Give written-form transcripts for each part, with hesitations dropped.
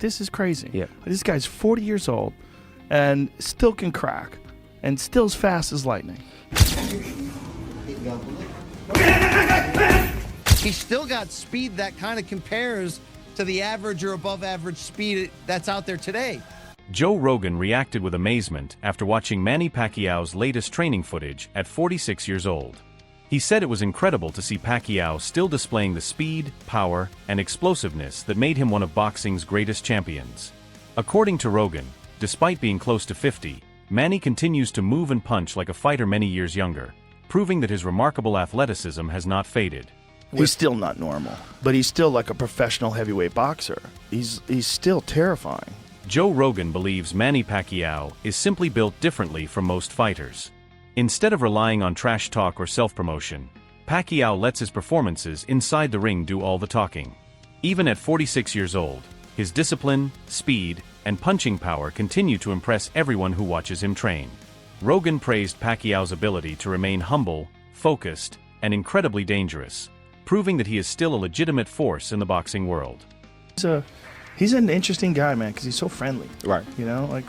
this is crazy. Yeah. This guy's 40 years old and still can crack and still as fast as lightning. He's still got speed that kind of compares to the average or above average speed that's out there today. Joe Rogan reacted with amazement after watching Manny Pacquiao's latest training footage at 46 years old. He said it was incredible to see Pacquiao still displaying the speed, power, and explosiveness that made him one of boxing's greatest champions. According to Rogan, despite being close to 50, Manny continues to move and punch like a fighter many years younger, proving that his remarkable athleticism has not faded. He's still not normal, but he's still like a professional heavyweight boxer. He's still terrifying. Joe Rogan believes Manny Pacquiao is simply built differently from most fighters. Instead of relying on trash talk or self-promotion, Pacquiao lets his performances inside the ring do all the talking. Even at 46 years old, his discipline, speed, and punching power continue to impress everyone who watches him train. Rogan praised Pacquiao's ability to remain humble, focused, and incredibly dangerous, proving that he is still a legitimate force in the boxing world. He's an interesting guy, man, because he's so friendly. Right. You know, like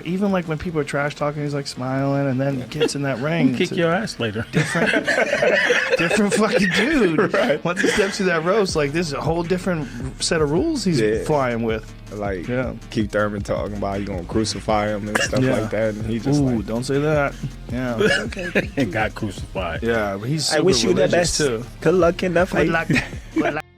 even like when people are trash talking, he's like smiling, and then he gets in that ring. Kick your ass later. Different fucking dude. Right. Once he steps through that roast, like this is a whole different set of rules he's flying with. Like Keith Thurman talking about you gonna crucify him and stuff like that, and he just don't say that. Yeah. Okay. And got crucified. Yeah, but he's I wish you the best too. Good luck in the fight.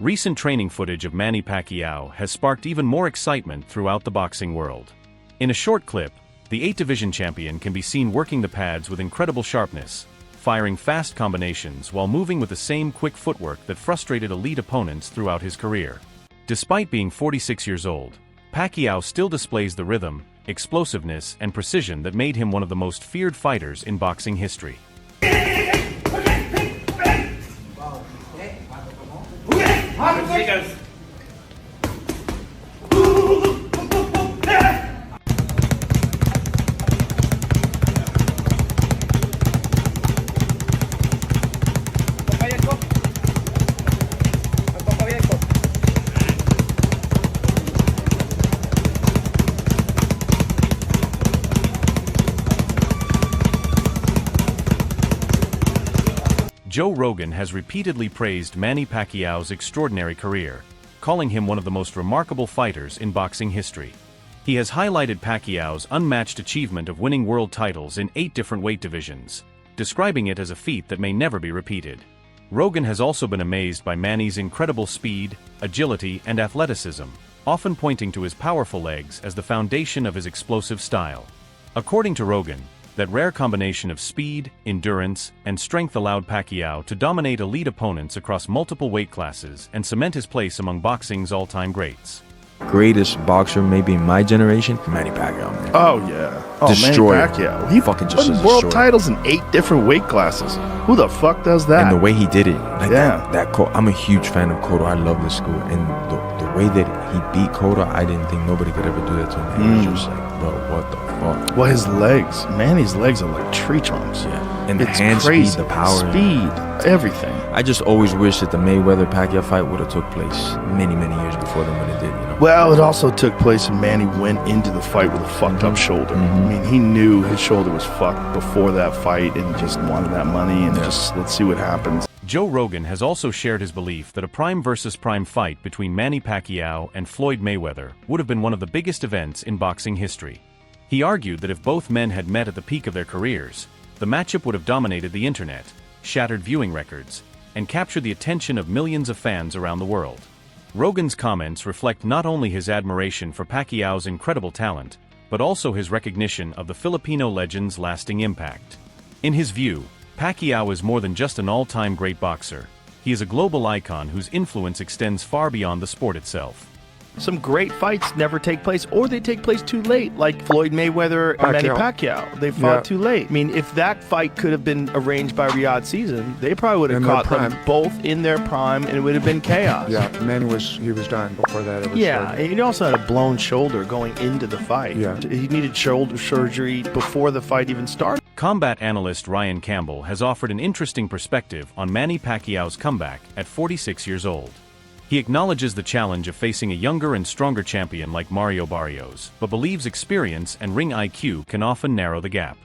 Recent training footage of Manny Pacquiao has sparked even more excitement throughout the boxing world. In a short clip, the 8-division champion can be seen working the pads with incredible sharpness, firing fast combinations while moving with the same quick footwork that frustrated elite opponents throughout his career. Despite being 46 years old, Pacquiao still displays the rhythm, explosiveness, and precision that made him one of the most feared fighters in boxing history. Joe Rogan has repeatedly praised Manny Pacquiao's extraordinary career, calling him one of the most remarkable fighters in boxing history. He has highlighted Pacquiao's unmatched achievement of winning world titles in 8 different weight divisions, describing it as a feat that may never be repeated. Rogan has also been amazed by Manny's incredible speed, agility, and athleticism, often pointing to his powerful legs as the foundation of his explosive style. According to Rogan, that rare combination of speed, endurance, and strength allowed Pacquiao to dominate elite opponents across multiple weight classes and cement his place among boxing's all-time greats. Greatest boxer maybe in my generation, Manny Pacquiao, man. Oh yeah, Destroyer. Manny Pacquiao. He fucking just won world titles in 8 different weight classes. Who the fuck does that? And the way he did it, like that I'm a huge fan of Cotto. I love the school, and the way that he beat Cotto, I didn't think nobody could ever do that to him. It was just like, bro, what the fuck? Well, his legs, Manny's legs are like tree trunks. Yeah, and the it's hand crazy. speed, the power, speed, everything. I just always wish that the Mayweather-Pacquiao fight would have took place many years before than when it did. You know. Well, it also took place and Manny went into the fight with a fucked up shoulder. I mean, he knew his shoulder was fucked before that fight and just wanted that money and just let's see what happens. Joe Rogan has also shared his belief that a prime versus prime fight between Manny Pacquiao and Floyd Mayweather would have been one of the biggest events in boxing history. He argued that if both men had met at the peak of their careers, the matchup would have dominated the internet, shattered viewing records, and captured the attention of millions of fans around the world. Rogan's comments reflect not only his admiration for Pacquiao's incredible talent, but also his recognition of the Filipino legend's lasting impact. In his view, Pacquiao is more than just an all-time great boxer. He is a global icon whose influence extends far beyond the sport itself. Some great fights never take place, or they take place too late, like Floyd Mayweather and Manny Pacquiao. They fought too late. I mean, if that fight could have been arranged by Riyadh Season, they probably would have caught them both in their prime, and it would have been chaos. Yeah, Manny was done before that ever started. And he also had a blown shoulder going into the fight. Yeah. He needed shoulder surgery before the fight even started. Combat analyst Ryan Campbell has offered an interesting perspective on Manny Pacquiao's comeback at 46 years old. He acknowledges the challenge of facing a younger and stronger champion like Mario Barrios, but believes experience and ring IQ can often narrow the gap.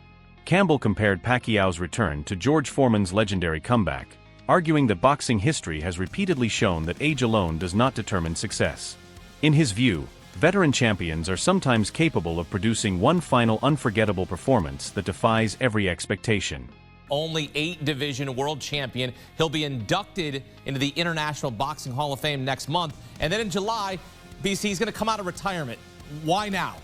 Campbell compared Pacquiao's return to George Foreman's legendary comeback, arguing that boxing history has repeatedly shown that age alone does not determine success. In his view, veteran champions are sometimes capable of producing one final unforgettable performance that defies every expectation. Only 8-division world champion. He'll be inducted into the International Boxing Hall of Fame next month. And then in July, BC, he's going to come out of retirement. Why now?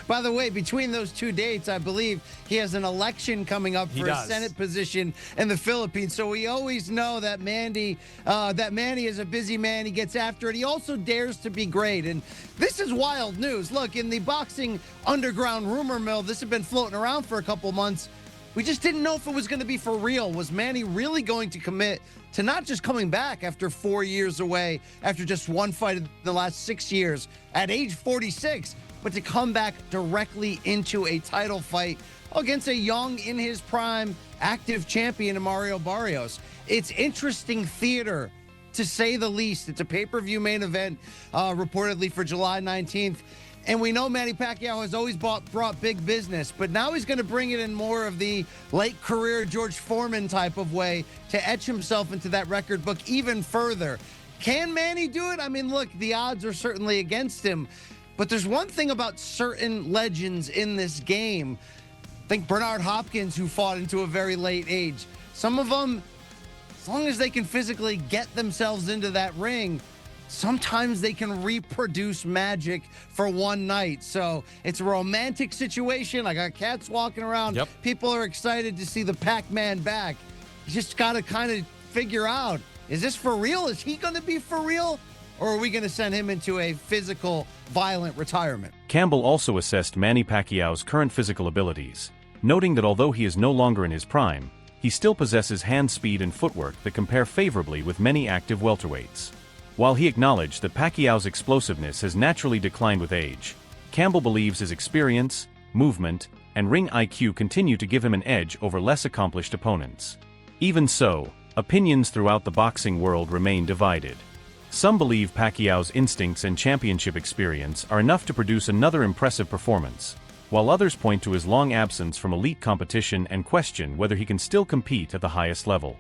By the way, between those two dates, I believe he has an election coming up for a Senate position in the Philippines. So we always know that Manny is a busy man. He gets after it. He also dares to be great. And this is wild news. Look, in the boxing underground rumor mill, this had been floating around for a couple months. We just didn't know if it was going to be for real. Was Manny really going to commit to not just coming back after 4 years away, after just one fight in the last 6 years, at age 46, but to come back directly into a title fight against a young, in his prime, active champion, Mario Barrios? It's interesting theater, to say the least. It's a pay-per-view main event, reportedly for July 19th. And we know Manny Pacquiao has always brought big business, but now he's going to bring it in more of the late career George Foreman type of way to etch himself into that record book even further. Can Manny do it? I mean, look, the odds are certainly against him, but there's one thing about certain legends in this game. Think Bernard Hopkins, who fought into a very late age. Some of them, as long as they can physically get themselves into that ring, sometimes they can reproduce magic for one night. So it's a romantic situation. I got cats walking around. Yep. People are excited to see the Pac-Man back. You just got to kind of figure out, is this for real? Is he going to be for real? Or are we going to send him into a physical, violent retirement? Campbell also assessed Manny Pacquiao's current physical abilities, noting that although he is no longer in his prime, he still possesses hand speed and footwork that compare favorably with many active welterweights. While he acknowledged that Pacquiao's explosiveness has naturally declined with age, Campbell believes his experience, movement, and ring IQ continue to give him an edge over less accomplished opponents. Even so, opinions throughout the boxing world remain divided. Some believe Pacquiao's instincts and championship experience are enough to produce another impressive performance, while others point to his long absence from elite competition and question whether he can still compete at the highest level.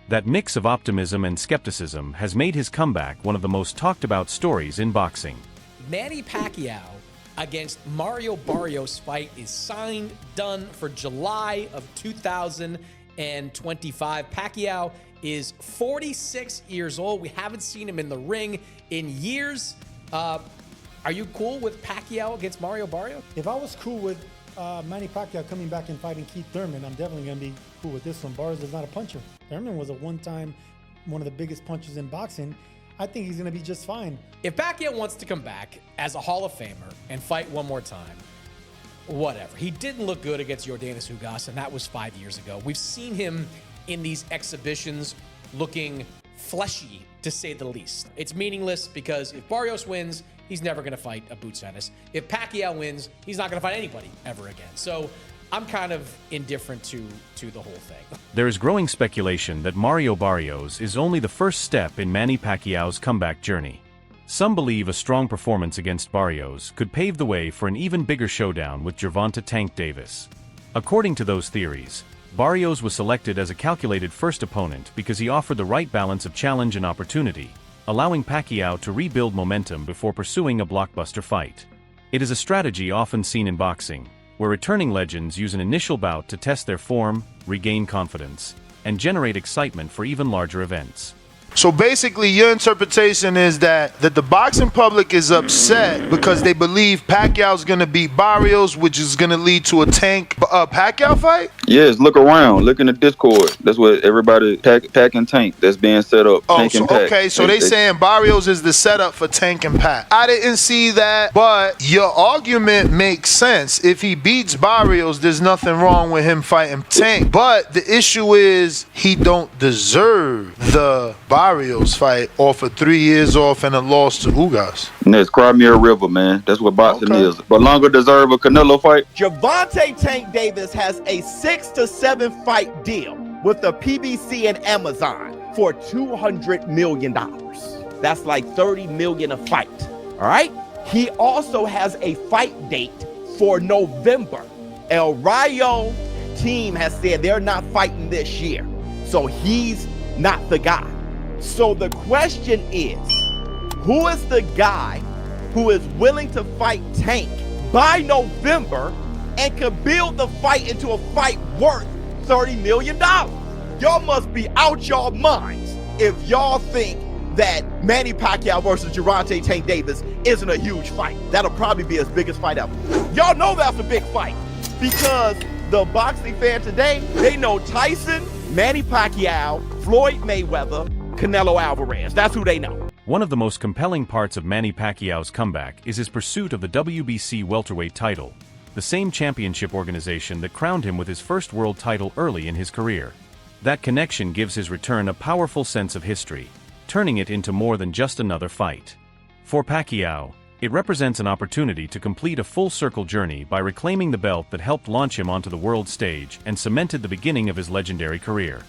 That mix of optimism and skepticism has made his comeback one of the most talked about stories in boxing. Manny Pacquiao against Mario Barrios fight is signed, done for July of 2025. Pacquiao is 46 years old. We haven't seen him in the ring in years. Are you cool with Pacquiao against Mario Barrios? If I was cool with Manny Pacquiao coming back and fighting Keith Thurman, I'm definitely going to be cool with this one. Barrios is not a puncher. Thurman was one of the biggest punchers in boxing. I think he's going to be just fine. If Pacquiao wants to come back as a Hall of Famer and fight one more time, whatever. He didn't look good against Yordenis Ugas, and that was 5 years ago. We've seen him in these exhibitions looking fleshy, to say the least. It's meaningless because if Barrios wins, he's never going to fight a Boots Ennis. If Pacquiao wins, he's not going to fight anybody ever again. So I'm kind of indifferent to the whole thing. There is growing speculation that Mario Barrios is only the first step in Manny Pacquiao's comeback journey. Some believe a strong performance against Barrios could pave the way for an even bigger showdown with Gervonta Tank Davis. According to those theories, Barrios was selected as a calculated first opponent because he offered the right balance of challenge and opportunity, allowing Pacquiao to rebuild momentum before pursuing a blockbuster fight. It is a strategy often seen in boxing, where returning legends use an initial bout to test their form, regain confidence, and generate excitement for even larger events. So basically, your interpretation is that the boxing public is upset because they believe Pacquiao's going to beat Barrios, which is going to lead to a Tank Pacquiao fight? Yes, look around. Look in the Discord. That's what everybody, Pac and Tank, that's being set up. Oh, Tank so and Pac. okay, so they saying Barrios is the setup for Tank and Pac. I didn't see that, but your argument makes sense. If he beats Barrios, there's nothing wrong with him fighting Tank. But the issue is he don't deserve the Barrios fight off of 3 years off and a loss to Ugas. And that's Crimea River, man. That's what boxing is. But longer deserve a Canelo fight. Gervonta Tank Davis has a 6 to 7 fight deal with the PBC and Amazon for $200 million. That's like $30 million a fight. All right. He also has a fight date for November. El Rayo team has said they're not fighting this year. So he's not the guy. So the question is, who is the guy who is willing to fight Tank by November and can build the fight into a fight worth $30 million? Y'all must be out y'all minds if y'all think that Manny Pacquiao versus Gervonta Tank Davis isn't a huge fight. That'll probably be his biggest fight ever. Y'all know that's a big fight because the boxing fan today, they know Tyson, Manny Pacquiao, Floyd Mayweather, Canelo Alvarez. That's who they know. One of the most compelling parts of Manny Pacquiao's comeback is his pursuit of the WBC welterweight title, the same championship organization that crowned him with his first world title early in his career. That connection gives his return a powerful sense of history, turning it into more than just another fight. For Pacquiao, it represents an opportunity to complete a full-circle journey by reclaiming the belt that helped launch him onto the world stage and cemented the beginning of his legendary career.